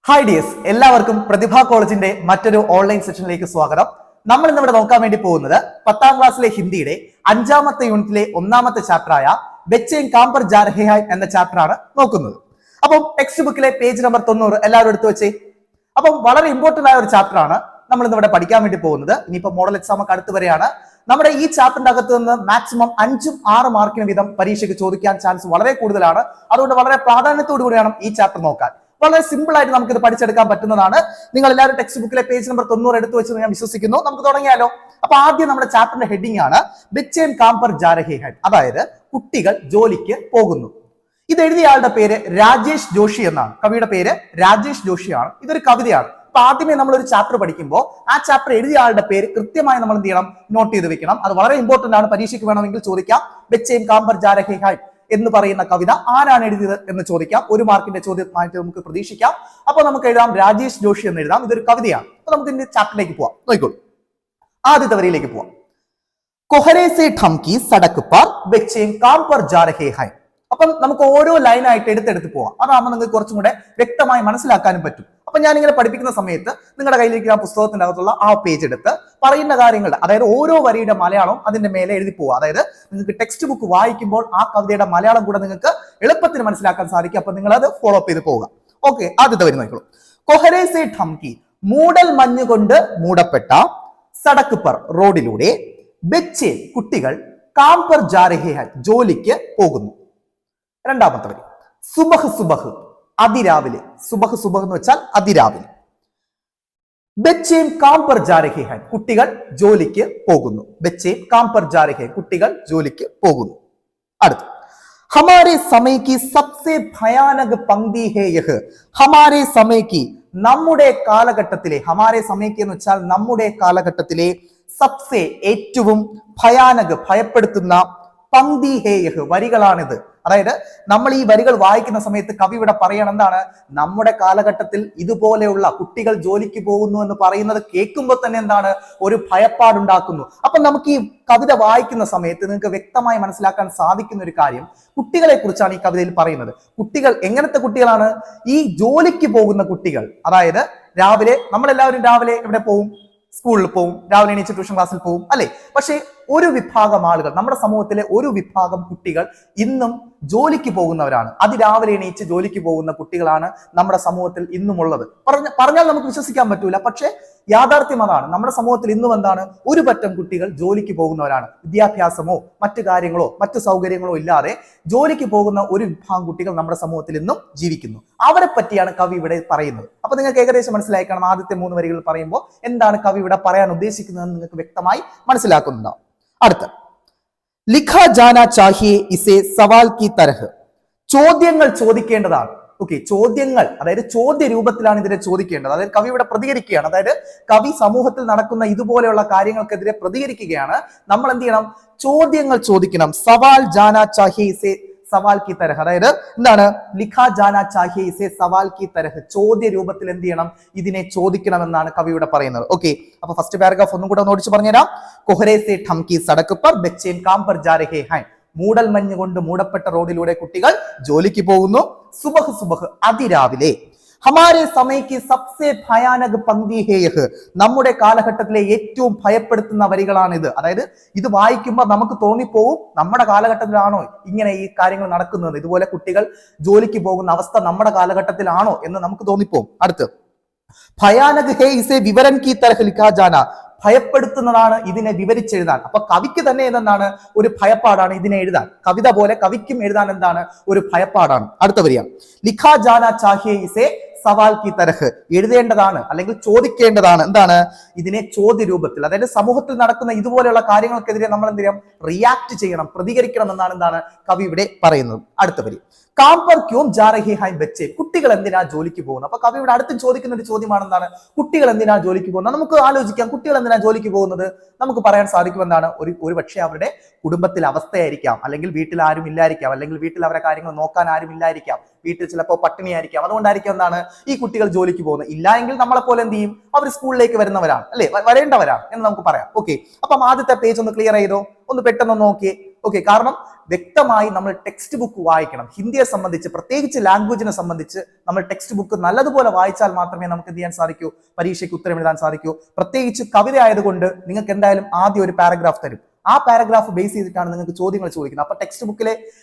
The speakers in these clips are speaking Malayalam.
ഹായ് ഡിയേഴ്സ്, എല്ലാവർക്കും പ്രതിഭ കോളേജിന്റെ മറ്റൊരു ഓൺലൈൻ സെഷനിലേക്ക് സ്വാഗതം. നമ്മൾ ഇന്നിവിടെ നോക്കാൻ വേണ്ടി പോകുന്നത് 10ാം ക്ലാസ്സിലെ ഹിന്ദിയുടെ 5ാമത്തെ യൂണിറ്റിലെ 1ാമത്തെ ചാപ്റ്ററായ ബച്ചേൻ കാംപർ ജാ രഹേ ഹൈ എന്ന ചാപ്റ്ററാണ് നോക്കുന്നത്. അപ്പം ടെക്സ്റ്റ് ബുക്കിലെ പേജ് നമ്പർ 90 എല്ലാവരും എടുത്തു വെച്ചേ. അപ്പം വളരെ ഇമ്പോർട്ടന്റ് ആയ ഒരു ചാപ്റ്ററാണ് നമ്മൾ ഇന്നിവിടെ പഠിക്കാൻ വേണ്ടി പോകുന്നത്. ഇനിയിപ്പോ മോഡൽ എക്സാം ഒക്കെ അടുത്ത് വരെയാണ്. നമ്മുടെ ഈ ചാപ്റ്ററിന്റെ അകത്ത് നിന്ന് മാക്സിമം 5ഉം 6 മാർക്കിന് വീതം പരീക്ഷയ്ക്ക് ചോദിക്കാൻ ചാൻസ് വളരെ കൂടുതലാണ്. അതുകൊണ്ട് വളരെ പ്രാധാന്യത്തോടു കൂടി വേണം ഈ ചാപ്റ്റർ നോക്കാൻ. വളരെ സിമ്പിൾ ആയിട്ട് നമുക്ക് ഇത് പഠിച്ചെടുക്കാൻ പറ്റുന്നതാണ്. നിങ്ങൾ എല്ലാവരും ടെക്സ്റ്റ് ബുക്കിലെ പേജ് നമ്പർ 90 എടുത്തു വെച്ചെന്ന് ഞാൻ വിശ്വസിക്കുന്നു. നമുക്ക് തുടങ്ങിയാലോ. അപ്പൊ ആദ്യം നമ്മുടെ ചാപ്റ്ററിന്റെ ഹെഡിങ് ആണ് ബച്ചേൻ കാംപർ ജാ രഹേ ഹൈ, അതായത് കുട്ടികൾ ജോലിക്ക് പോകുന്നു. ഇത് എഴുതിയ ആളുടെ പേര് രാജേഷ് ജോഷി എന്നാണ്. കവിയുടെ പേര് രാജേഷ് ജോഷിയാണ്. ഇതൊരു കവിതയാണ്. അപ്പൊ ആദ്യമേ നമ്മൾ ഒരു ചാപ്റ്റർ പഠിക്കുമ്പോൾ ആ ചാപ്റ്റർ എഴുതിയ ആളുടെ പേര് കൃത്യമായി നമ്മൾ എന്ത് ചെയ്യണം, നോട്ട് ചെയ്ത് വെക്കണം. അത് വളരെ ഇമ്പോർട്ടന്റ് ആണ്. പരീക്ഷയ്ക്ക് വേണമെങ്കിൽ ചോദിക്കാം. ബച്ചേൻ കാംപർ ജാ രഹേ ഹൈ എന്ന് പറയുന്ന കവിത ആരാണ് എഴുതിയത് എന്ന് ചോദിക്കാം. 1 മാർക്കിന്റെ ചോദ്യമായിട്ട് നമുക്ക് പ്രതീക്ഷിക്കാം. അപ്പൊ നമുക്ക് എഴുതാം രാജേഷ് ജോഷി എന്ന് എഴുതാം. ഇതൊരു കവിതയാണ്. അപ്പൊ നമുക്ക് ഇതിന്റെ ചാപ്റ്ററിലേക്ക് പോവാം. നോക്കിക്കോളൂ, ആദ്യത്തെ വരിയിലേക്ക് പോവാം. കൊഹരെ സെ ഠംകി സടക് പർ ബച്ചേൻ കാംപർ ജാ രഹേ ഹൈ. അപ്പം നമുക്ക് ഓരോ ലൈനായിട്ട് എടുത്തെടുത്ത് പോവാം. അതാകുമ്പോൾ നിങ്ങൾക്ക് കുറച്ചും കൂടെ വ്യക്തമായി മനസ്സിലാക്കാനും പറ്റും. അപ്പൊ ഞാനിങ്ങനെ പഠിപ്പിക്കുന്ന സമയത്ത് നിങ്ങളുടെ കയ്യിലേക്ക് ആ പുസ്തകത്തിന്റെ അകത്തുള്ള ആ പേജ് എടുത്ത് പറയുന്ന കാര്യങ്ങളുടെ, അതായത് ഓരോ വരിയുടെ മലയാളം അതിന്റെ മേലെ എഴുതി പോവുക. അതായത് നിങ്ങൾക്ക് ടെക്സ്റ്റ് ബുക്ക് വായിക്കുമ്പോൾ ആ കവിതയുടെ മലയാളം കൂടെ നിങ്ങൾക്ക് എളുപ്പത്തിന് മനസ്സിലാക്കാൻ സാധിക്കും. അപ്പൊ നിങ്ങൾ അത് ഫോളോ അപ്പ് ചെയ്ത് പോവുക. ഓക്കെ, ആദ്യത്തെ വരി നോക്കിക്കോളൂ. കൊഹരെ സെ ഠംകി, മൂടൽ മഞ്ഞ് കൊണ്ട് മൂടപ്പെട്ട, സടക്ക് പർ റോഡിലൂടെ, ബച്ചേ കുട്ടികൾ, കാംപർ ജാ രഹേ ഹൈ ജോലിക്ക് പോകുന്നു. രണ്ടാമത്തെ വരി സുബഹ് സുബഹ് അതിരാവിലെ. സുബഹ് സുബഹ് എന്ന് വെച്ചാൽ അതിരാവിലെ. ബച്ചേം കാംപർ ജാ രഹേ ഹൈ കുട്ടികൾ ജോലിക്ക് പോകുന്നു. ബച്ചേം കാംപർ ജാ രഹേ കുട്ടികൾ ജോലിക്ക് പോകുന്നു. അടുത്ത് ഹമാരെ സമയ കി സബ്സെ ഭയാനക് പങ്ക്തി ഹേ യഹ്. ഹമാരെ സമയ കി നമ്മുടെ കാലഘട്ടത്തിലെ, ഹമാരെ സമയ കി എന്ന് വെച്ചാൽ നമ്മുടെ കാലഘട്ടത്തിലെ, സബ്സെ ഏറ്റവും, ഭയാനക് ഭയപ്പെടുത്തുന്ന, പങ്ക്തി ഹേ യഹ് വരികളാണിത്. അതായത് നമ്മൾ ഈ വരികൾ വായിക്കുന്ന സമയത്ത് കവി ഇവിടെ പറയണം എന്താണ്, നമ്മുടെ കാലഘട്ടത്തിൽ ഇതുപോലെയുള്ള കുട്ടികൾ ജോലിക്ക് പോകുന്നു എന്ന് പറയുന്നത് കേൾക്കുമ്പോൾ തന്നെ എന്താണ്, ഒരു ഭയപ്പാടുണ്ടാക്കുന്നു. അപ്പൊ നമുക്ക് ഈ കവിത വായിക്കുന്ന സമയത്ത് നിങ്ങൾക്ക് വ്യക്തമായി മനസ്സിലാക്കാൻ സാധിക്കുന്ന ഒരു കാര്യം, കുട്ടികളെ കുറിച്ചാണ് ഈ കവിതയിൽ പറയുന്നത്. കുട്ടികൾ എങ്ങനത്തെ കുട്ടികളാണ്? ഈ ജോലിക്ക് പോകുന്ന കുട്ടികൾ. അതായത് രാവിലെ നമ്മളെല്ലാവരും രാവിലെ എവിടെ പോകും? സ്കൂളിൽ പോകും. രാവിലെ എണീച്ച് ട്യൂഷൻ ക്ലാസ്സിൽ പോകും, അല്ലെ? പക്ഷേ ഒരു വിഭാഗം ആളുകൾ, നമ്മുടെ സമൂഹത്തിലെ ഒരു വിഭാഗം കുട്ടികൾ ഇന്നും ജോലിക്ക് പോകുന്നവരാണ്. അതിരാവിലെ എണീച്ച് ജോലിക്ക് പോകുന്ന കുട്ടികളാണ് നമ്മുടെ സമൂഹത്തിൽ ഇന്നും ഉള്ളത്. പറഞ്ഞാൽ നമുക്ക് വിശ്വസിക്കാൻ പറ്റൂല, പക്ഷെ യാഥാർത്ഥ്യം അതാണ്. നമ്മുടെ സമൂഹത്തിൽ ഇന്നും എന്താണ്, ഒരു പറ്റം കുട്ടികൾ ജോലിക്ക് പോകുന്നവരാണ്. വിദ്യാഭ്യാസമോ മറ്റു കാര്യങ്ങളോ മറ്റു സൗകര്യങ്ങളോ ഇല്ലാതെ ജോലിക്ക് പോകുന്ന ഒരു വിഭാഗം കുട്ടികൾ നമ്മുടെ സമൂഹത്തിൽ ഇന്നും ജീവിക്കുന്നു. അവരെ പറ്റിയാണ് കവി ഇവിടെ പറയുന്നത്. അപ്പൊ നിങ്ങൾക്ക് ഏകദേശം മനസ്സിലാക്കണം ആദ്യത്തെ 3 വരികൾ പറയുമ്പോൾ എന്താണ് കവി ഇവിടെ പറയാൻ ഉദ്ദേശിക്കുന്നതെന്ന് നിങ്ങൾക്ക് വ്യക്തമായി മനസ്സിലാക്കുന്നുണ്ടാവും. അടുത്ത ലിഖാ ജാനാ ചാഹിയെ ഇസേ സവാൽ കി തരഹ്. ചോദ്യങ്ങൾ ചോദിക്കേണ്ടതാണ്. ഓക്കെ, ചോദ്യങ്ങൾ, അതായത് ചോദ്യ രൂപത്തിലാണ് ഇതിനെ ചോദിക്കേണ്ടത്. അതായത് കവി ഇവിടെ പ്രതികരിക്കുകയാണ്. അതായത് കവി സമൂഹത്തിൽ നടക്കുന്ന ഇതുപോലെയുള്ള കാര്യങ്ങൾക്കെതിരെ പ്രതികരിക്കുകയാണ്. നമ്മൾ എന്ത് ചെയ്യണം? ചോദ്യങ്ങൾ ചോദിക്കണം. സവാൽ ജാനാ ചാഹിയെ ഇസേ സവാൽ കി തരഹ്, അതായത് എന്താണ്, ലിഖാ ജാനാ ചാഹിയെ ഇസേ സവാൽ കി തരഹ്, ചോദ്യ രൂപത്തിൽ എന്ത് ചെയ്യണം? ഇതിനെ ചോദിക്കണമെന്നാണ് കവിയുടെ പറയുന്നത്. ഓക്കെ, അപ്പൊ ഫസ്റ്റ് പാരഗ്രാഫ് ഒന്നും കൂടെ ഓടിച്ച് പറഞ്ഞുതരാം. കൊഹരെ സെ ഠംകി സടക് പർ ബച്ചേൻ കാംപർ ജാ രഹേ ഹൈ. മൂടൽ മഞ്ഞ് കൊണ്ട് മൂടപ്പെട്ട റോഡിലൂടെ കുട്ടികൾ ജോലിക്ക് പോകുന്നു. സുബഹ് സുബഹ് അതിരാവിലെ. ഹമാരെ സമയക്ക് സബ്സെ ഭയാനക് പങ്ക്തി ഹേ യഹ്, നമ്മുടെ കാലഘട്ടത്തിലെ ഏറ്റവും ഭയപ്പെടുത്തുന്ന വരികളാണിത്. അതായത് ഇത് വായിക്കുമ്പോൾ നമുക്ക് തോന്നിപ്പോവും, നമ്മുടെ കാലഘട്ടത്തിലാണോ ഇങ്ങനെ ഈ കാര്യങ്ങൾ നടക്കുന്നത്, ഇതുപോലെ കുട്ടികൾ ജോലിക്ക് പോകുന്ന അവസ്ഥ നമ്മുടെ കാലഘട്ടത്തിലാണോ എന്ന് നമുക്ക് തോന്നിപ്പോവും. അടുത്ത് ഭയാനക് ഹേ ഇസേ വിവരൻ കി തരഹ് ലിഖാ ജാന, ഭയപ്പെടുത്തുന്നതാണ് ഇതിനെ വിവരിച്ചെഴുതാൻ. അപ്പൊ കവിക്ക് തന്നെ എന്താണ്, ഒരു ഭയപ്പാടാണ് ഇതിനെ എഴുതാൻ. കവിത പോലെ കവിക്കും എഴുതാൻ എന്താണ്, ഒരു ഭയപ്പാടാണ്. അടുത്ത വരിക ലിഖാ ജാന ചാഹിയെ ഇസേ സവാൽ കി തരഹ്, എഴുതേണ്ടതാണ് അല്ലെങ്കിൽ ചോദിക്കേണ്ടതാണ്. എന്താണ്? ഇതിനെ ചോദ്യ രൂപത്തിൽ, അതായത് സമൂഹത്തിൽ നടക്കുന്ന ഇതുപോലെയുള്ള കാര്യങ്ങൾക്കെതിരെ നമ്മൾ എന്ത് ചെയ്യണം? റിയാക്ട് ചെയ്യണം, പ്രതികരിക്കണം എന്നാണ് എന്താണ് കവി ഇവിടെ പറയുന്നത്. അടുത്ത വരി കാംപർ ക്യോം ജാ രഹേ ഹൈ ബച്ചേ, കുട്ടികൾ എന്തിനാ ജോലിക്ക് പോകുന്നത്? അപ്പൊ കവി ഇവിടെ അടുത്തും ചോദിക്കുന്ന ഒരു ചോദ്യമാണ് എന്താണ്, കുട്ടികൾ എന്തിനാ ജോലിക്ക് പോകുന്നത്? നമുക്ക് ആലോചിക്കാം, കുട്ടികൾ എന്തിനാ ജോലിക്ക് പോകുന്നത്? നമുക്ക് പറയാൻ സാധിക്കും എന്താണ്, ഒരു പക്ഷേ അവരുടെ കുടുംബത്തിലെ അവസ്ഥയായിരിക്കാം, അല്ലെങ്കിൽ വീട്ടിൽ ആരും ഇല്ലായിരിക്കാം, അല്ലെങ്കിൽ വീട്ടിൽ അവരെ കാര്യങ്ങൾ നോക്കാൻ ആരും ഇല്ലായിരിക്കാം, വീട്ടിൽ ചിലപ്പോൾ പട്ടിണിയായിരിക്കാം. അതുകൊണ്ടായിരിക്കും എന്താണ് ഈ കുട്ടികൾ ജോലിക്ക് പോകുന്നത്. ഇല്ല എങ്കിൽ നമ്മളെ പോലെ എന്ത് ചെയ്യും, അവർ സ്കൂളിലേക്ക് വരുന്നവരാണ്, അല്ലെ, വരേണ്ടവരാണ് എന്ന് നമുക്ക് പറയാം. ഓക്കെ, അപ്പം ആദ്യത്തെ പേജ് ഒന്ന് ക്ലിയർ ചെയ്തോ, ഒന്ന് പെട്ടെന്ന് നോക്കിയേ. ഓക്കെ, കാരണം വ്യക്തമായി നമ്മൾ ടെക്സ്റ്റ് ബുക്ക് വായിക്കണം. ഹിന്ദിയെ സംബന്ധിച്ച്, പ്രത്യേകിച്ച് ലാംഗ്വേജിനെ സംബന്ധിച്ച് നമ്മൾ ടെക്സ്റ്റ് ബുക്ക് നല്ലതുപോലെ വായിച്ചാൽ മാത്രമേ നമുക്ക് എന്ത് ചെയ്യാൻ സാധിക്കൂ, പരീക്ഷയ്ക്ക് ഉത്തരം എഴുതാൻ സാധിക്കൂ. പ്രത്യേകിച്ച് കവിത ആയതുകൊണ്ട് നിങ്ങൾക്ക് എന്തായാലും ആദ്യം ഒരു പാരഗ്രാഫ് തരും. ആ പാരഗ്രാഫ് ബേസ് ചെയ്തിട്ടാണ് നിങ്ങൾക്ക് ചോദ്യങ്ങൾ ചോദിക്കുന്നത്. അപ്പൊ ടെക്സ്റ്റ് ബുക്കിലെ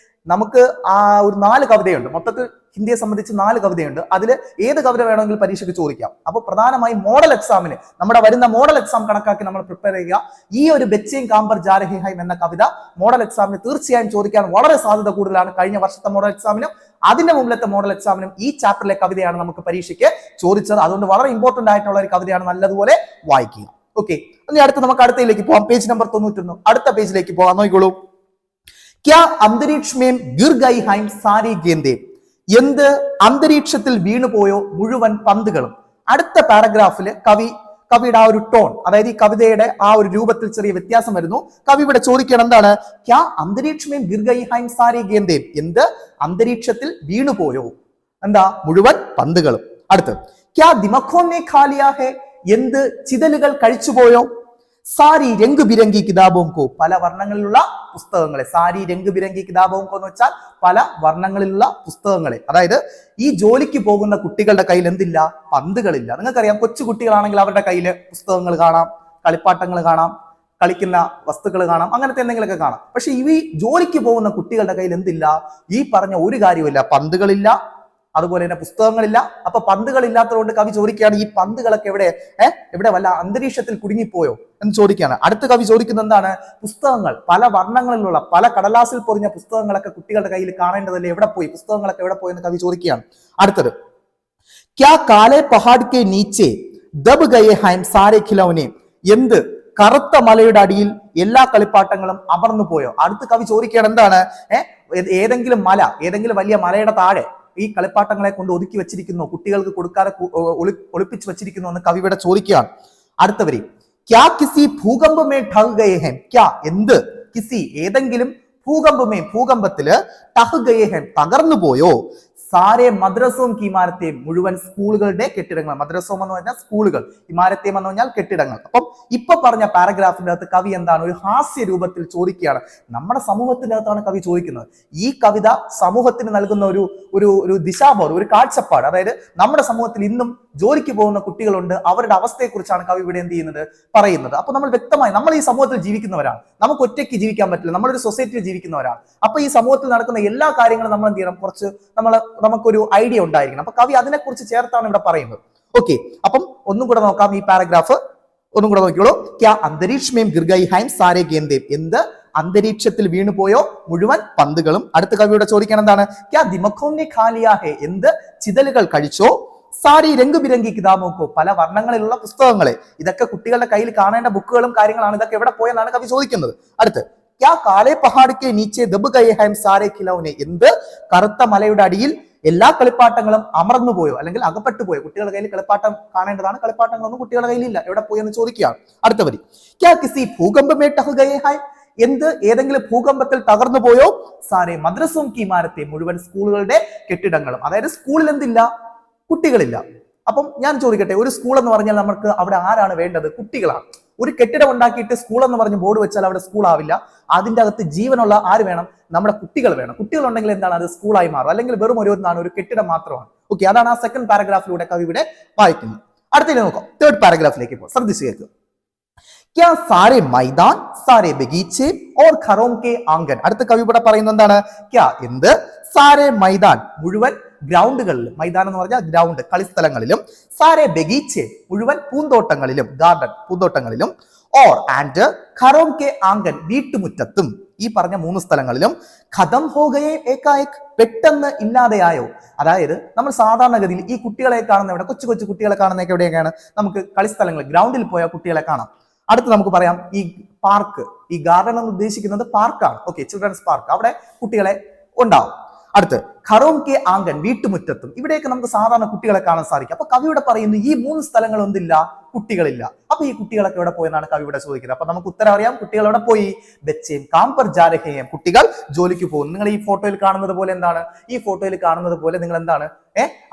നമുക്ക് ഒരു 4 കവിതയുണ്ട്, മൊത്തത്തിൽ ഹിന്ദിയെ സംബന്ധിച്ച് 4 കവിതയുണ്ട്. അതിൽ ഏത് കവിത വേണമെങ്കിലും പരീക്ഷയ്ക്ക് ചോദിക്കാം. അപ്പോൾ പ്രധാനമായും മോഡൽ എക്സാമിന്, നമ്മുടെ വരുന്ന മോഡൽ എക്സാം കണക്കാക്കി നമ്മൾ പ്രിപ്പയർ ചെയ്യുക. ഈ ഒരു ബച്ചേം കാമ്പർ ജാ രഹേ ഹൈ എന്ന കവിത മോഡൽ എക്സാമിന് തീർച്ചയായും ചോദിക്കാൻ വളരെ സാധ്യത കൂടുതലാണ്. കഴിഞ്ഞ വർഷത്തെ മോഡൽ എക്സാമിനും അതിന്റെ മുമ്പിലത്തെ മോഡൽ എക്സാമിനും ഈ ചാപ്റ്ററിലെ കവിതയാണ് നമുക്ക് പരീക്ഷയ്ക്ക് ചോദിച്ചത്. അതുകൊണ്ട് വളരെ ഇമ്പോർട്ടന്റ് ആയിട്ടുള്ള ഒരു കവിതയാണ്, നല്ലതുപോലെ വായിക്കുക. ഓക്കെ, ഇനി നമുക്ക് അടുത്തയിലേക്ക് പോവാം. പേജ് നമ്പർ 91, അടുത്ത പേജിലേക്ക് പോവാം. നോക്കിക്കോളൂ. ക്യാ അന്തരീക്ഷ മേം ഗിർ ഗയി ഹൈം സാരി ഗേന്ദേ, എന്ത് അന്തരീക്ഷത്തിൽ വീണുപോയോ മുഴുവൻ പന്തുകളും. അടുത്ത പാരഗ്രാഫില് കവിയുടെ ആ ഒരു ടോൺ, അതായത് ഈ കവിതയുടെ ആ ഒരു രൂപത്തിൽ ചെറിയ വ്യത്യാസം വരുന്നു. കവി ഇവിടെ ചോദിക്കണം എന്താണ്, ക്യാ അന്തരീക്ഷ മേം ഗിർ ഗയി ഹൈം സാരി ഗേന്ദേ, എന്ത് അന്തരീക്ഷത്തിൽ വീണുപോയോ, എന്താ മുഴുവൻ പന്തുകളും. അടുത്ത് ക്യാ ദിമഖോ മേ ഖാ ലിയാ ഹേ, എന്ത് ചിതലുകൾ കഴിച്ചുപോയോ. സാരി രംഗ് ബിരംഗി കിതാബോം കോ, പല വർണ്ണങ്ങളിലുള്ള പുസ്തകങ്ങളെ. സാരി രംഗ് ബിരംഗി കിതാബോം കോ എന്ന് വെച്ചാൽ പല വർണ്ണങ്ങളിലുള്ള പുസ്തകങ്ങളെ. അതായത് ഈ ജോലിക്ക് പോകുന്ന കുട്ടികളുടെ കയ്യിൽ എന്തില്ല, പന്തുകളില്ല. നിങ്ങൾക്കറിയാം, കൊച്ചു കുട്ടികളാണെങ്കിൽ അവരുടെ കയ്യിൽ പുസ്തകങ്ങൾ കാണാം, കളിപ്പാട്ടങ്ങൾ കാണാം, കളിക്കുന്ന വസ്തുക്കൾ കാണാം, അങ്ങനത്തെ എന്തെങ്കിലുമൊക്കെ കാണാം. പക്ഷെ ഈ ജോലിക്ക് പോകുന്ന കുട്ടികളുടെ കയ്യിൽ എന്തില്ല, ഈ പറഞ്ഞ ഒരു കാര്യമില്ല, പന്തുകളില്ല, അതുപോലെ തന്നെ പുസ്തകങ്ങളില്ല. അപ്പൊ പന്തുകൾ ഇല്ലാത്തതുകൊണ്ട് കവി ചോദിക്കുകയാണ്, ഈ പന്തുകളൊക്കെ എവിടെ വല്ല അന്തരീക്ഷത്തിൽ കുടുങ്ങിപ്പോയോ എന്ന് ചോദിക്കുകയാണ്. അടുത്ത കവി ചോദിക്കുന്നത് എന്താണ്, പുസ്തകങ്ങൾ, പല വർണ്ണങ്ങളിലുള്ള പല കടലാസിൽ പൊതിഞ്ഞ പുസ്തകങ്ങളൊക്കെ കുട്ടികളുടെ കയ്യിൽ കാണേണ്ടതല്ലേ, എവിടെ പോയി, പുസ്തകങ്ങളൊക്കെ എവിടെ പോയി എന്ന് കവി ചോദിക്കുകയാണ്. അടുത്തത് ക്യാ കാലെ പഹാഡ് കെ നീച്ചെ ദബ് ഗയേ ഹൈം സാരെ ഖിലൗനെ, എന്ത് കറുത്ത മലയുടെ അടിയിൽ എല്ലാ കളിപ്പാട്ടങ്ങളും അമർന്നു പോയോ. അടുത്ത കവി ചോദിക്കുകയാണ് എന്താണ്, ഏതെങ്കിലും മല, ഏതെങ്കിലും വലിയ മലയുടെ താഴെ ഈ കളിപ്പാട്ടങ്ങളെ കൊണ്ട് ഒതുക്കി വെച്ചിരിക്കുന്നു, കുട്ടികൾക്ക് കൊടുക്കാതെ ഒളിപ്പിച്ചു വെച്ചിരിക്കുന്നു എന്ന് കവി ഇവിടെ ചോദിക്കുകയാണ്. അടുത്ത വരി ക്യാ കിസി ഭൂകമ്പമേ ഠഗ് ഗയേ ഹൈം, ക്യാ എന്ത്, കിസി ഏതെങ്കിലും, ഭൂകമ്പമേ ഭൂകമ്പത്തില്, ഠഗ് ഗയേ ഹൈം തകർന്നു പോയോ, സാരെ മദ്രസവും ഇമാരത്തെയും മുഴുവൻ സ്കൂളുകളുടെ കെട്ടിടങ്ങൾ. മദ്രസവും എന്ന് പറഞ്ഞാൽ സ്കൂളുകൾ, ഇമാരത്തെയും എന്ന് പറഞ്ഞാൽ കെട്ടിടങ്ങൾ. അപ്പം ഇപ്പൊ പറഞ്ഞ പാരഗ്രാഫിന്റെ അകത്ത് കവി എന്താണ്, ഒരു ഹാസ്യ രൂപത്തിൽ ചോദിക്കുകയാണ്. നമ്മുടെ സമൂഹത്തിന്റെ അകത്താണ് കവി ചോദിക്കുന്നത്. ഈ കവിത സമൂഹത്തിന് നൽകുന്ന ഒരു ദിശാബോധം, ഒരു കാഴ്ചപ്പാട്. അതായത് നമ്മുടെ സമൂഹത്തിൽ ഇന്നും ജോലിക്ക് പോകുന്ന കുട്ടികളുണ്ട്, അവരുടെ അവസ്ഥയെക്കുറിച്ചാണ് കവി ഇവിടെ എന്ത് ചെയ്യുന്നത്, പറയുന്നത്. അപ്പൊ നമ്മൾ വ്യക്തമായി, നമ്മൾ ഈ സമൂഹത്തിൽ ജീവിക്കുന്നവരാണ്, നമുക്ക് ഒറ്റയ്ക്ക് ജീവിക്കാൻ പറ്റില്ല, നമ്മളൊരു സൊസൈറ്റിയിൽ ജീവിക്കുന്നവരാണ്. അപ്പൊ ഈ സമൂഹത്തിൽ നടക്കുന്ന എല്ലാ കാര്യങ്ങളും നമ്മൾ എന്ത് ചെയ്യണം, കുറച്ച് നമുക്കൊരു ഐഡിയ ഉണ്ടായിരിക്കണം. അപ്പൊ കവി അതിനെക്കുറിച്ച് ചേർത്താണ് ഇവിടെ പറയുന്നത്. ഓക്കെ, അപ്പം ഒന്നും കൂടെ നോക്കാം ഈ പാരഗ്രാഫ്, ഒന്നും കൂടെ നോക്കിയോളൂ. ക്യാ അന്തരീക്ഷ മേം ഗിർ ഗയി ഹൈം സാരെ ഗേന്ദേ, എന്ത് അന്തരീക്ഷത്തിൽ വീണുപോയോ മുഴുവൻ പന്തുകളും. അടുത്ത കവിയുടെ ചോദിക്കാൻ എന്താണ്, ക്യാ ദിമഖോ മേ ഖാ ലിയാ ഹേ, എന്ത് ചിതലുകൾ കഴിച്ചോ. സാരി രംഗ് ബിരംഗി കിതാബോക്കോ, പല വർണ്ണങ്ങളിലുള്ള പുസ്തകങ്ങളെ. ഇതൊക്കെ കുട്ടികളുടെ കയ്യിൽ കാണേണ്ട ബുക്കുകളും കാര്യങ്ങളാണ്. ഇതൊക്കെ എവിടെ പോയെന്നാണ് കവി ചോദിക്കുന്നത്. അടുത്ത് ക്യാ കാലെ പഹാഡ് കെ നീച്ചെ ദബ് ഗയേ ഹൈം സാരെ ഖിലൗനെ, എന്ത് കറുത്ത മലയുടെ അടിയിൽ എല്ലാ കളിപ്പാട്ടങ്ങളും അമർന്നു പോയോ, അല്ലെങ്കിൽ അകപ്പെട്ടു പോയോ. കുട്ടികളുടെ കയ്യിൽ കളിപ്പാട്ടം കാണേണ്ടതാണ്, കളിപ്പാട്ടങ്ങളൊന്നും കുട്ടികളുടെ കയ്യിലില്ല, എവിടെ പോയി എന്ന് ചോദിക്കുകയാണ്. അടുത്ത വരി ക്യാ കിസി ഭൂകമ്പമേ ഠഗ് ഗയേ ഹൈം, എന്ത് ഏതെങ്കിലും ഭൂകമ്പത്തിൽ തകർന്നു പോയോ. സാരെ മദ്രസവും കീമാരത്തെ, മുഴുവൻ സ്കൂളുകളുടെ കെട്ടിടങ്ങളും. അതായത് സ്കൂളിൽ എന്തില്ല, കുട്ടികളില്ല. അപ്പം ഞാൻ ചോദിക്കട്ടെ, ഒരു സ്കൂൾ എന്ന് പറഞ്ഞാൽ നമുക്ക് അവിടെ ആരാണ് വേണ്ടത്, കുട്ടികളാണ്. ഒരു കെട്ടിടം ഉണ്ടാക്കിയിട്ട് സ്കൂൾ എന്ന് പറഞ്ഞ് ബോർഡ് വെച്ചാൽ അവിടെ സ്കൂൾ ആവില്ല. അതിന്റെ അകത്ത് ജീവനുള്ള ആര് വേണം, നമ്മുടെ കുട്ടികൾ വേണം. കുട്ടികൾ ഉണ്ടെങ്കിൽ എന്താണ്, അത് സ്കൂളായി മാറും. അല്ലെങ്കിൽ വെറും ഒരു കെട്ടിടം മാത്രമാണ്. ഓക്കെ, അതാണ് ആ സെക്കൻഡ് പാരഗ്രാഫിലൂടെ കവി ഇവിടെ വായിക്കുന്നത്. അടുത്തേക്ക് നോക്കാം, തേർഡ് പാരഗ്രാഫിലേക്ക് പോകും. ശ്രദ്ധിച്ചു കേൾക്കുക. ക്യാ സാരെ മൈദാൻ സാരെ ബഗീച്ചെ ഓർ ഘറോം കെ ആംഗൻ. അടുത്ത കവി ഇവിടെ പറയുന്നത് എന്താണ്, ക്യാ എന്ത്, സാരെ മൈദാൻ മുഴുവൻ ഗ്രൗണ്ടുകളിലും, മൈതാനം എന്ന് പറഞ്ഞാൽ ഗ്രൗണ്ട് കളിസ്ഥലങ്ങളിലും, സാരെ ബഗീച്ചെ മുഴുവൻ പൂന്തോട്ടങ്ങളിലും, ഗാർഡൻ പൂന്തോട്ടങ്ങളിലും, ഓർ ആൻഡ് ഘറോം കെ ആംഗൻ വീട്ടുമുറ്റത്തും, ഈ പറഞ്ഞ 3 സ്ഥലങ്ങളിലും, ഖതം ഹോ ഗയേ ഏകായേക് പെട്ടെന്ന് ഇല്ലാതെയായോ. അതായത് നമ്മൾ സാധാരണഗതിയിൽ ഈ കുട്ടികളെ കാണുന്ന ഇവിടെ, കൊച്ചു കൊച്ചു കുട്ടികളെ കാണുന്നതൊക്കെ എവിടെയൊക്കെയാണ്, നമുക്ക് കളിസ്ഥലങ്ങൾ ഗ്രൗണ്ടിൽ പോയ കുട്ടികളെ കാണാം. അടുത്ത് നമുക്ക് പറയാം ഈ പാർക്ക്, ഈ ഗാർഡൻ എന്ന് ഉദ്ദേശിക്കുന്നത് പാർക്കാണ്. ഓക്കെ, ചിൽഡ്രൻസ് പാർക്ക്, അവിടെ കുട്ടികളെ ഉണ്ടാവും. അടുത്ത് ഖറോം കെ ആംഗൻ വീട്ടുമുറ്റത്തും, ഇവിടെയൊക്കെ നമുക്ക് സാധാരണ കുട്ടികളെ കാണാൻ സാധിക്കും. അപ്പൊ കവിയുടെ പറയുന്നു ഈ 3 സ്ഥലങ്ങൾ എന്തില്ല, കുട്ടികളില്ല. അപ്പൊ ഈ കുട്ടികളൊക്കെ എവിടെ പോയെന്നാണ് കവിയുടെ ചോദിക്കുന്നത്. അപ്പൊ നമുക്ക് ഉത്തരം അറിയാം, കുട്ടികൾ എവിടെ പോയി, ബച്ചേം കാംപർ ജാരഹേം, കുട്ടികൾ ജോലിക്ക് പോകുന്നു. നിങ്ങൾ ഈ ഫോട്ടോയിൽ കാണുന്നത് പോലെ എന്താണ്, ഈ ഫോട്ടോയിൽ കാണുന്നത് പോലെ നിങ്ങൾ എന്താണ്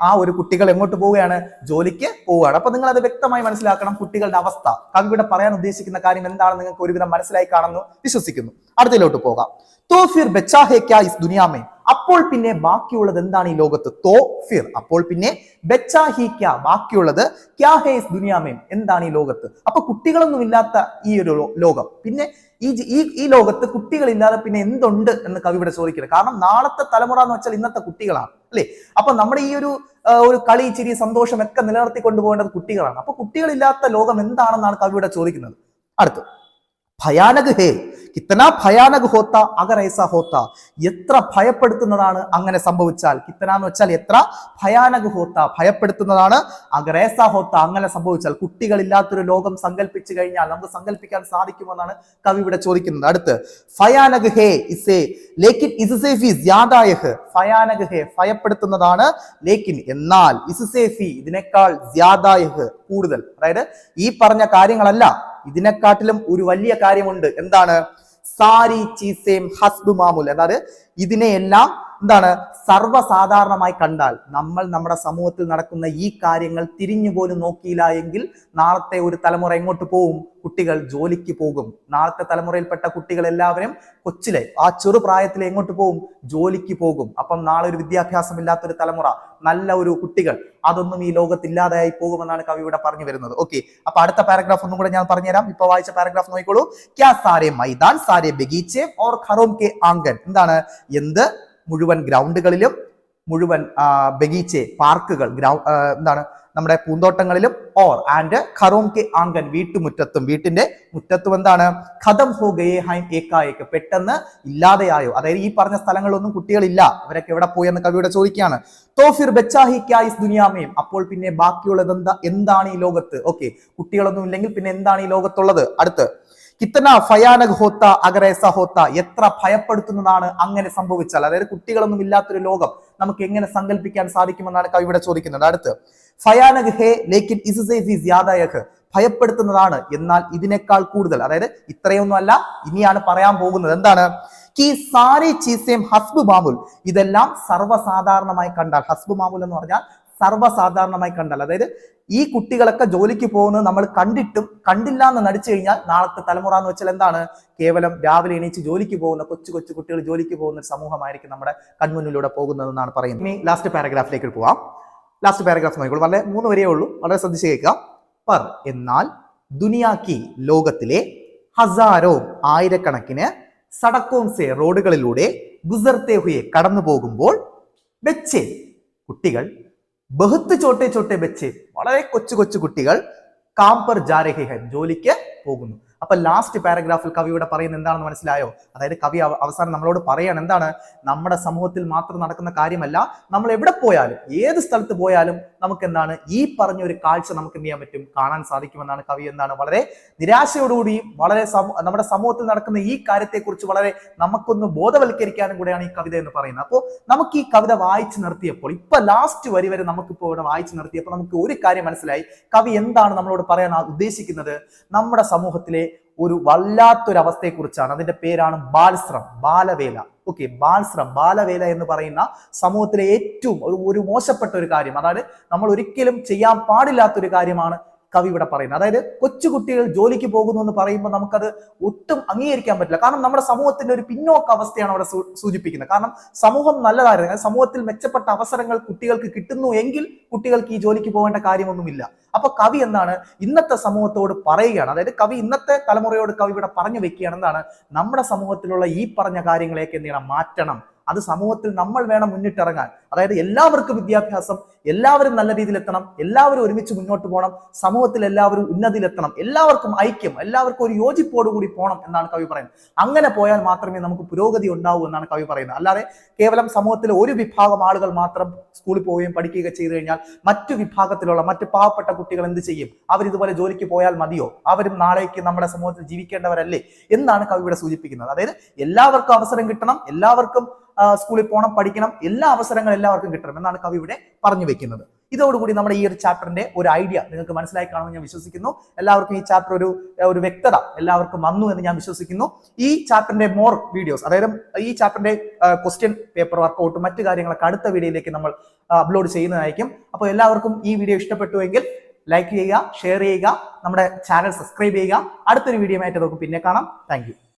ആ ഒരു കുട്ടികൾ എങ്ങോട്ട് പോവുകയാണ്, ജോലിക്ക് പോവുകയാണ്. അപ്പൊ നിങ്ങൾ അത് വ്യക്തമായി മനസ്സിലാക്കണം. കുട്ടികളുടെ അവസ്ഥ, കവിയുടെ പറയാൻ ഉദ്ദേശിക്കുന്ന കാര്യം എന്താണെന്ന് നിങ്ങൾക്ക് ഒരുവിധം മനസ്സിലായി കാണുന്നു വിശ്വസിക്കുന്നു. അടുത്തതിലോട്ട് പോകാം. तो फिर बचा है क्या इस दुनिया में, അപ്പോൾ പിന്നെ ബാക്കിയുള്ളത് എന്താണ് ഈ ലോകത്ത്. തോ ഫിർ, അപ്പോൾ പിന്നെ ബച്ചാ ഹി ക്യാ, ബാക്കിയുള്ളത് ക്യാ ഹേ ഇസ് ദുനിയാമേം, എന്താണ് ഈ ലോകത്ത്. അപ്പൊ കുട്ടികളൊന്നും ഇല്ലാത്ത ഈ ഒരു ലോകം, പിന്നെ ഈ ലോകത്ത് കുട്ടികളില്ലാതെ പിന്നെ എന്തുണ്ട് എന്ന് കവി ഇവിടെ ചോദിക്കുന്നത്. കാരണം നാളത്തെ തലമുറ എന്ന് വെച്ചാൽ ഇന്നത്തെ കുട്ടികളാണ് അല്ലെ. അപ്പൊ നമ്മുടെ ഈ ഒരു കളി ചിരി സന്തോഷം ഒക്കെ നിലനിർത്തി കൊണ്ടുപോകേണ്ടത് കുട്ടികളാണ്. അപ്പൊ കുട്ടികളില്ലാത്ത ലോകം എന്താണെന്നാണ് കവിയുടെ ചോദിക്കുന്നത്. അടുത്ത് ഭയാനക് ഹേ, കിത്തന ഭയാനക് ഹോത്ത അഗർ ഐസ ഹോത്ത, എത്ര ഭയപ്പെടുത്തുന്നതാണ് അങ്ങനെ സംഭവിച്ചാൽ. കിത്തന എന്ന് വെച്ചാൽ എത്ര, ഭയാനക് ഹോത്ത ഭയപ്പെടുത്തുന്നതാണ്, അഗർ ഐസ ഹോത്ത അങ്ങനെ സംഭവിച്ചാൽ. കുട്ടികളില്ലാത്തൊരു ലോകം സങ്കല്പിച്ചു കഴിഞ്ഞാൽ നമുക്ക് സങ്കല്പിക്കാൻ സാധിക്കുമെന്നാണ് കവി ഇവിടെ ചോദിക്കുന്നത്. അടുത്ത് ഭയാനക് ഹേ ഇസേ ലേക്കിൻ ഇസ്സേ ഫി ജ്യാദായഹ്, ഭയാനക് ഹേ ഭയപ്പെടുത്തുന്നതാണ്, ലേക്കിൻ എന്നാൽ, ഇസ്സേ ഫി ഇതിനേക്കാൾ, ജ്യാദായഹ് കൂടുതൽ, അതായത് ഈ പറഞ്ഞ കാര്യങ്ങളല്ല ഇതിനെക്കാട്ടിലും ഒരു വലിയ കാര്യമുണ്ട്. എന്താണ്, സാരി ചീസേം ഹസ്ബ് മാമൂൽ, അതായത് ഇതിനെയെല്ലാം എന്താണ് സർവ്വസാധാരണമായി കണ്ടാൽ, നമ്മൾ നമ്മുടെ സമൂഹത്തിൽ നടക്കുന്ന ഈ കാര്യങ്ങൾ തിരിഞ്ഞു പോലും നോക്കിയില്ല എങ്കിൽ നാളത്തെ ഒരു തലമുറ എങ്ങോട്ട് പോകും, കുട്ടികൾ ജോലിക്ക് പോകും. നാളത്തെ തലമുറയിൽപ്പെട്ട കുട്ടികൾ എല്ലാവരും കൊച്ചിലെ ആ ചെറുപ്രായത്തിൽ എങ്ങോട്ട് പോകും, ജോലിക്ക് പോകും. അപ്പം നാളെ ഒരു വിദ്യാഭ്യാസം ഇല്ലാത്തൊരു തലമുറ, നല്ല ഒരു കുട്ടികൾ, അതൊന്നും ഈ ലോകത്ത് ഇല്ലാതെയായി പോകുമെന്നാണ് കവി ഇവിടെ പറഞ്ഞു വരുന്നത്. ഓക്കെ, അപ്പൊ അടുത്ത പാരഗ്രാഫ് ഒന്നും കൂടെ ഞാൻ പറഞ്ഞുതരാം. ഇപ്പൊ വായിച്ച പാരഗ്രാഫ് നോക്കിക്കോളൂ. ക്യാ സാരേ മൈദാൻ സാരേ ബഗീച്ചെ ഓർ ഖറോം കെ ആംഗൻ, എന്താണ്, എന്ത് മുഴുവൻ ഗ്രൗണ്ടുകളിലും, മുഴുവൻ ബഗീച്ചെ പാർക്കുകൾ, എന്താണ് നമ്മുടെ പൂന്തോട്ടങ്ങളിലും, ഓർ ആൻഡ് ഖറോം കെ ആംഗൻ വീട്ടുമുറ്റത്തും, വീട്ടിന്റെ മുറ്റത്തും എന്താണ്, ഖദം ഹോ ഗയേ ഹൈം ഏകായേക്ക് പെട്ടെന്ന് ഇല്ലാതെയായോ, അതായത് ഈ പറഞ്ഞ സ്ഥലങ്ങളിലൊന്നും കുട്ടികളില്ല, അവരൊക്കെ എവിടെ പോയി എന്ന് കവിയുടെ ചോദിക്കുകയാണ്. തോ ഫിർ ബച്ചാ ഹി ക്യാ ഇസ് ദുനിയാമേം, അപ്പോൾ പിന്നെ ബാക്കിയുള്ളത് എന്താണ് ഈ ലോകത്ത്. ഓക്കെ, കുട്ടികളൊന്നും ഇല്ലെങ്കിൽ പിന്നെ എന്താണ് ഈ ലോകത്തുള്ളത്. അടുത്ത് കിത്തന ഭയാനക് ഹോത്ത അഗർ ഐസ ഹോത്ത, എത്ര ഭയപ്പെടുത്തുന്നതാണ് അങ്ങനെ സംഭവിച്ചാൽ. അതായത് കുട്ടികളൊന്നും ഇല്ലാത്തൊരു ലോകം നമുക്ക് എങ്ങനെ സങ്കല്പിക്കാൻ സാധിക്കുമെന്നാണ് കവി ഇവിടെ ചോദിക്കുന്നത്. അടുത്ത് ഭയാനക് ഹേ ലേക്കിൻ ഇസ്സേ ഫി ജ്യാദായഹ്, ഭയപ്പെടുത്തുന്നതാണ് എന്നാൽ ഇതിനേക്കാൾ കൂടുതൽ, അതായത് ഇത്രയൊന്നും അല്ല ഇനിയാണ് പറയാൻ പോകുന്നത്. എന്താണ്, കി സാരി ചീസേം ഹസ്ബ് മാമൂൽ, ഇതെല്ലാം സർവ്വസാധാരണമായി കണ്ടാൽ. ഹസ്ബ് മാമൂൽ എന്ന് പറഞ്ഞാൽ സർവ്വസാധാരണമായി കണ്ടാൽ, അതായത് ഈ കുട്ടികളൊക്കെ ജോലിക്ക് പോകുന്നത് നമ്മൾ കണ്ടിട്ടും കണ്ടില്ല എന്ന് നടിച്ചു കഴിഞ്ഞാൽ നാളത്തെ തലമുറ എന്ന് വെച്ചാൽ എന്താണ്, കേവലം രാവിലെ എണീച്ച് ജോലിക്ക് പോകുന്ന കൊച്ചു കൊച്ചു കുട്ടികൾ ജോലിക്ക് പോകുന്ന ഒരു സമൂഹമായിരിക്കും നമ്മുടെ കൺമുന്നിലൂടെ പോകുന്നതെന്നാണ് പറയുന്നത്. ഇനി ലാസ്റ്റ് പാരഗ്രാഫിലേക്ക് പോവാം. ലാസ്റ്റ് പാരഗ്രാഫ് നോക്കിക്കോളൂ, വളരെ 3 വരെയേ ഉള്ളൂ, വളരെ ശ്രദ്ധിച്ച് കേൾക്കാം. പർ എന്നാൽ, ദുനിയാക്കി ലോകത്തിലെ, ഹസാരോ ആയിരക്കണക്കിന്, സടക്കോം സെ റോഡുകളിലൂടെ, ഗുസർത്തെ ഹുയെ കടന്നു പോകുമ്പോൾ, ബച്ചെ കുട്ടികൾ, ബഹുത്ത് ചോട്ടെ ചോട്ടെ ബച്ചെ വളരെ കൊച്ചു കൊച്ചു കുട്ടികൾ, കാംപർ ജാരഹേ ഹൈ ജോലിക്ക് പോകുന്നു. അപ്പൊ ലാസ്റ്റ് പാരഗ്രാഫിൽ കവിയുടെ പറയുന്നത് എന്താണെന്ന് മനസ്സിലായോ. അതായത് കവി അവസാനം നമ്മളോട് പറയാണ് എന്താണ്, നമ്മുടെ സമൂഹത്തിൽ മാത്രം നടക്കുന്ന കാര്യമല്ല, നമ്മൾ എവിടെ പോയാലും ഏത് സ്ഥലത്ത് പോയാലും നമുക്ക് എന്താണ് ഈ പറഞ്ഞ ഒരു കാഴ്ച നമുക്ക് എന്ത് ചെയ്യാൻ പറ്റും, കാണാൻ സാധിക്കുമെന്നാണ് കവി എന്താണ് വളരെ നിരാശയോടുകൂടിയും വളരെ നമ്മുടെ സമൂഹത്തിൽ നടക്കുന്ന ഈ കാര്യത്തെക്കുറിച്ച് വളരെ നമുക്കൊന്ന് ബോധവൽക്കരിക്കാനും കൂടെയാണ് ഈ കവിത എന്ന് പറയുന്നത്. അപ്പോൾ നമുക്ക് ഈ കവിത വായിച്ചു നിർത്തിയപ്പോൾ, ഇപ്പൊ ലാസ്റ്റ് വരി വരെ നമുക്കിപ്പോൾ ഇവിടെ വായിച്ചു നിർത്തിയപ്പോൾ നമുക്ക് ഒരു കാര്യം മനസ്സിലായി. കവി എന്താണ് നമ്മളോട് പറയാൻ ഉദ്ദേശിക്കുന്നത്, നമ്മുടെ സമൂഹത്തിലെ ഒരു വല്ലാത്തൊരു അവസ്ഥയെക്കുറിച്ചാണ്. അതിന്റെ പേരാണ് ബാൽശ്രം, ബാലവേല. ഓക്കെ, ബാൽശ്രം, ബാലവേല എന്ന് പറയുന്ന സമൂഹത്തിലെ ഏറ്റവും ഒരു മോശപ്പെട്ട ഒരു കാര്യം, അതായത് നമ്മൾ ഒരിക്കലും ചെയ്യാൻ പാടില്ലാത്തൊരു കാര്യമാണ് കവി ഇവിടെ പറയുന്നത്. അതായത് കൊച്ചുകുട്ടികൾ ജോലിക്ക് പോകുന്നു എന്ന് പറയുമ്പോൾ നമുക്കത് ഒട്ടും അംഗീകരിക്കാൻ പറ്റില്ല. കാരണം നമ്മുടെ സമൂഹത്തിന്റെ ഒരു പിന്നോക്ക അവസ്ഥയാണ് അവിടെ സൂചിപ്പിക്കുന്നത്. കാരണം സമൂഹം നല്ലതായിരുന്നു, സമൂഹത്തിൽ മെച്ചപ്പെട്ട അവസരങ്ങൾ കുട്ടികൾക്ക് കിട്ടുന്നു എങ്കിൽ കുട്ടികൾക്ക് ഈ ജോലിക്ക് പോകേണ്ട കാര്യമൊന്നുമില്ല. അപ്പൊ കവി എന്താണ് ഇന്നത്തെ സമൂഹത്തോട് പറയുകയാണ്, അതായത് കവി ഇന്നത്തെ തലമുറയോട് കവി ഇവിടെ പറഞ്ഞു വെക്കുകയാണ് എന്താണ്, നമ്മുടെ സമൂഹത്തിലുള്ള ഈ പറഞ്ഞ കാര്യങ്ങളെയൊക്കെ എന്ത് ചെയ്യണം, മാറ്റണം. അത് സമൂഹത്തിൽ നമ്മൾ വേണം മുന്നിട്ടിറങ്ങാൻ. അതായത് എല്ലാവർക്കും വിദ്യാഭ്യാസം, എല്ലാവരും നല്ല രീതിയിൽ എത്തണം, എല്ലാവരും ഒരുമിച്ച് മുന്നോട്ട് പോകണം, സമൂഹത്തിൽ എല്ലാവരും ഉന്നതിയിലെത്തണം, എല്ലാവർക്കും ഐക്യം, എല്ലാവർക്കും ഒരു യോജിപ്പോടുകൂടി പോകണം എന്നാണ് കവി പറയുന്നത്. അങ്ങനെ പോയാൽ മാത്രമേ നമുക്ക് പുരോഗതി ഉണ്ടാവൂ എന്നാണ് കവി പറയുന്നത്. അല്ലാതെ കേവലം സമൂഹത്തിലെ ഒരു വിഭാഗം ആളുകൾ മാത്രം സ്കൂളിൽ പോവുകയും പഠിക്കുകയും ചെയ്തു കഴിഞ്ഞാൽ മറ്റു വിഭാഗത്തിലുള്ള മറ്റു പാവപ്പെട്ട കുട്ടികൾ എന്ത് ചെയ്യും? അവരിതുപോലെ ജോലിക്ക് പോയാൽ മതിയോ? അവരും നാളേക്ക് നമ്മുടെ സമൂഹത്തിൽ ജീവിക്കേണ്ടവരല്ലേ എന്നാണ് കവി ഇവിടെ സൂചിപ്പിക്കുന്നത്. അതായത് എല്ലാവർക്കും അവസരം കിട്ടണം, എല്ലാവർക്കും സ്കൂളിൽ പോകണം, പഠിക്കണം, എല്ലാ അവസരങ്ങളും എല്ലാവർക്കും കിട്ടണം എന്നാണ് കവി ഇവിടെ പറഞ്ഞു വെക്കുന്നത്. ഇതോടുകൂടി നമ്മുടെ ഈ ഒരു ചാപ്റ്ററിന്റെ ഒരു ഐഡിയ നിങ്ങൾക്ക് മനസ്സിലായി കാണുമെന്ന് ഞാൻ വിശ്വസിക്കുന്നു. എല്ലാവർക്കും ഈ ചാപ്റ്റർ ഒരു വ്യക്തത എല്ലാവർക്കും വന്നു എന്ന് ഞാൻ വിശ്വസിക്കുന്നു. ഈ ചാപ്റ്ററിന്റെ മോർ വീഡിയോസ്, അതായത് ഈ ചാപ്റ്ററിന്റെ ക്വസ്റ്റ്യൻ പേപ്പർ വർക്കൗട്ട് മറ്റു കാര്യങ്ങളൊക്കെ അടുത്ത വീഡിയോയിലേക്ക് നമ്മൾ അപ്ലോഡ് ചെയ്യുന്നതായിരിക്കും. അപ്പോൾ എല്ലാവർക്കും ഈ വീഡിയോ ഇഷ്ടപ്പെട്ടുവെങ്കിൽ ലൈക്ക് ചെയ്യുക, ഷെയർ ചെയ്യുക, നമ്മുടെ ചാനൽ സബ്സ്ക്രൈബ് ചെയ്യുക. അടുത്തൊരു വീഡിയോ ആയിട്ട് നമുക്ക് പിന്നെ കാണാം. താങ്ക്